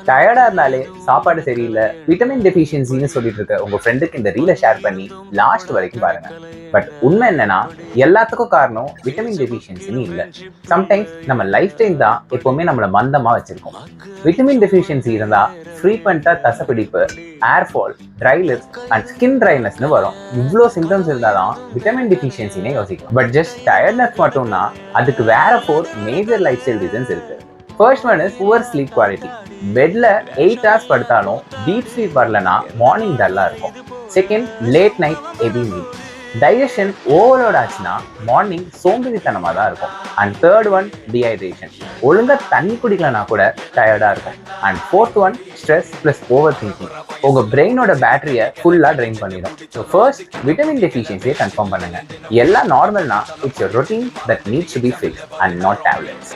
டயர்டா இருந்தாலே சாப்பாடு சரியில்லை, விட்டமின் டெஃபிஷியன்சின்னு சொல்லிட்டு இருக்க உங்க ஃப்ரெண்டுக்கு இந்த ரீலை ஷேர் பண்ணி லாஸ்ட் வரைக்கும் பாருங்க. பட் உண்மை என்னன்னா, எல்லாத்துக்கும் காரணம் விட்டமின் டெஃபிஷியன்சின்னு இல்லை. சம்டைம்ஸ் நம்ம லைஃப் ஸ்டைல் தான் எப்பவுமே நம்மளை மந்தமா வச்சிருக்கோம். விட்டமின் டெஃபிஷியன்சி இருந்தா ஃப்ரீக்வெண்டா தசைப்பிடிப்பு, ஏர்ஃபால், ட்ரை லிப்ஸ் அண்ட் ஸ்கின் ட்ரைனஸ்னு வரும். இவ்வளோ சிம்டம்ஸ் இருந்தாதான் விட்டமின் டெஃபிஷியன்சினே யோசிக்கும். பட் ஜஸ்ட் டயர்ட்னஸ் மட்டும்னா அதுக்கு வேற 4 மேஜர் லைஃப் ஸ்டைல் ரீசன்ஸ் இருக்கு. First one is poor sleep quality. பெட்ல 8 hours படுத்தாலும் டீப் ஸ்லீப் வரலனா மார்னிங் டல்லா இருக்கும். Second, late night heavy meal. Digestion overload ஆச்சுன்னா மார்னிங் சோம்பேறித்தனமா தான் இருக்கும். And third one, dehydration. ஒழுங்கா தண்ணி குடிக்கலனா கூட டயர்டா இருக்கும். And fourth one, stress plus over thinking. உங்க பிரெயினோட பேட்டரியை ஃபுல்லா ட்ரைன் பண்ணிடும். ஸோ ஃபர்ஸ்ட், விட்டமின் டெஃபிஷியன்சியை கன்ஃபார்ம் பண்ணுங்க. எல்லாம் நார்மல்னா it's a routine that needs to be fixed and not tablets.